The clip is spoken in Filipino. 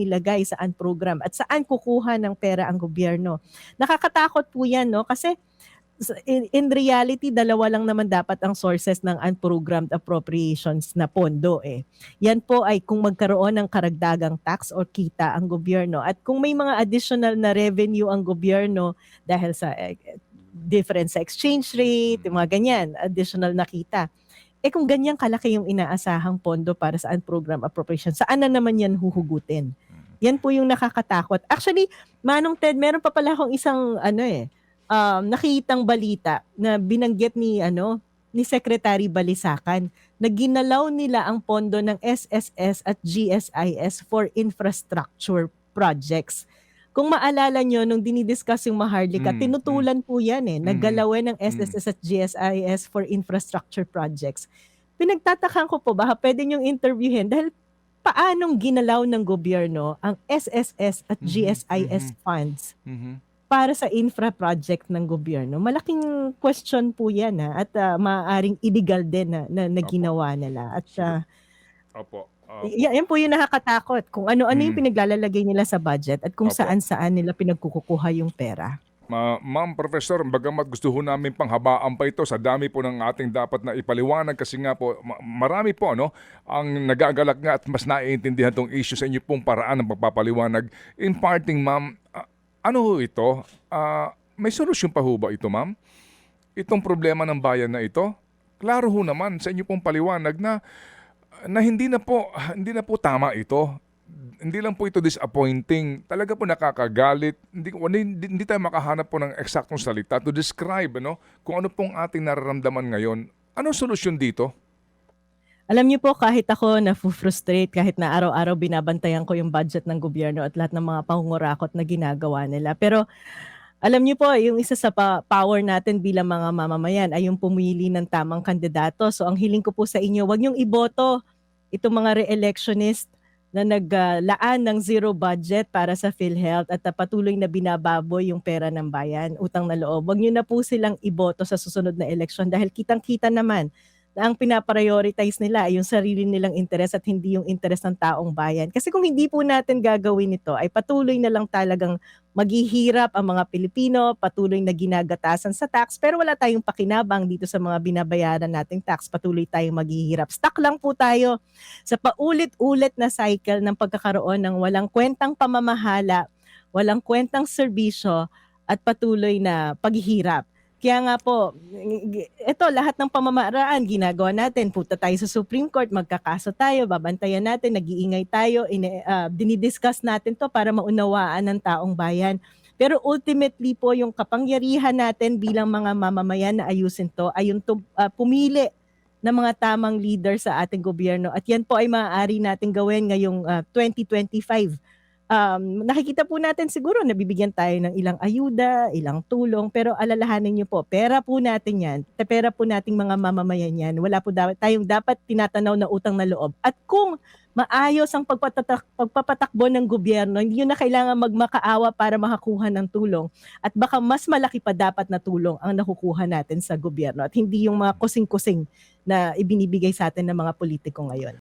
nilagay saan program at saan kukuha ng pera ang gobyerno. Nakakatakot po yan, no? Kasi in reality, dalawa lang naman dapat ang sources ng unprogrammed appropriations na pondo eh. Yan po ay kung magkaroon ng karagdagang tax or kita ang gobyerno at kung may mga additional na revenue ang gobyerno dahil sa difference sa exchange rate, yung mga ganyan, additional na kita. Eh kung ganyan kalaki yung inaasahang pondo para sa unprogrammed appropriation, saan na naman yan huhugutin? Yan po yung nakakatakot. Actually, Manong Ted, meron pa pala akong isang nakitang balita na binanggit ni Secretary Balisacan na ginalaw nila ang pondo ng SSS at GSIS for infrastructure projects. Kung maalala nyo, nung dinidiscuss yung Maharlika, tinutulan po yan naggalawin ng SSS at GSIS for infrastructure projects. Pinagtatakan ko po, baka pwede nyong interviewin dahil paanong ginalaw ng gobyerno ang SSS at GSIS funds para sa infra project ng gobyerno. Malaking question po yan at maaaring illegal din na ginawa nila. At yan po yung nakakatakot kung ano-ano yung pinaglalagay nila sa budget at kung saan-saan nila pinagkukuha yung pera. Ma'am Professor, bagamat gusto ho namin panghabaan pa ito sa dami po ng ating dapat na ipaliwanag kasi nga po marami po ang nagagalak nga at mas naiintindihan tong issue sa inyo pong paraan ng pagpapaliwanag. In parting, ma'am, ano ho ito? May solusyon pa ho ba ito, ma'am? Itong problema ng bayan na ito? Klaro ho naman sa inyo pong paliwanag na hindi na po tama ito. Hindi lang po ito disappointing. Talaga po nakakagalit. Hindi tayo makahanap po ng eksaktong salita to describe kung ano pong ating nararamdaman ngayon. Anong solusyon dito? Alam niyo po, kahit ako na-frustrate, kahit na araw-araw binabantayan ko yung budget ng gobyerno at lahat ng mga pangungurakot na ginagawa nila. Pero alam niyo po, yung isa sa power natin bilang mga mamamayan ay yung pumili ng tamang kandidato. So ang hiling ko po sa inyo, wag niyong iboto itong mga re-electionist na naglaan ng zero budget para sa PhilHealth at patuloy na binababoy yung pera ng bayan, utang na loob. Wag niyo na po silang iboto sa susunod na eleksyon dahil kitang-kita naman na ang pinaprioritize nila ay yung sarili nilang interes at hindi yung interes ng taong bayan. Kasi kung hindi po natin gagawin ito, ay patuloy na lang talagang maghihirap ang mga Pilipino, patuloy na ginagatasan sa tax, pero wala tayong pakinabang dito sa mga binabayaran nating tax, patuloy tayong maghihirap. Stuck lang po tayo sa paulit-ulit na cycle ng pagkakaroon ng walang kwentang pamamahala, walang kwentang serbisyo at patuloy na paghihirap. Kaya nga po, ito lahat ng pamamaraan ginagawa natin. Punta tayo sa Supreme Court, magkakaso tayo, babantayan natin, nag-iingay tayo, dinidiscuss natin to para maunawaan ng taong bayan. Pero ultimately po, yung kapangyarihan natin bilang mga mamamayan na ayusin to ay yung pumili ng mga tamang leader sa ating gobyerno. At yan po ay maaari natin gawin ngayong 2025. Nakikita po natin siguro nabibigyan tayo ng ilang ayuda, ilang tulong, pero alalahanin niyo po, pera po natin yan, pera po nating mga mamamayan yan, wala po tayong dapat tinatanaw na utang na loob. At kung maayos ang pagpapatakbo ng gobyerno, hindi nyo na kailangan magmakaawa para makakuha ng tulong. At baka mas malaki pa dapat na tulong ang nakukuha natin sa gobyerno at hindi yung mga kusing-kusing na ibinibigay sa atin ng mga politiko ngayon.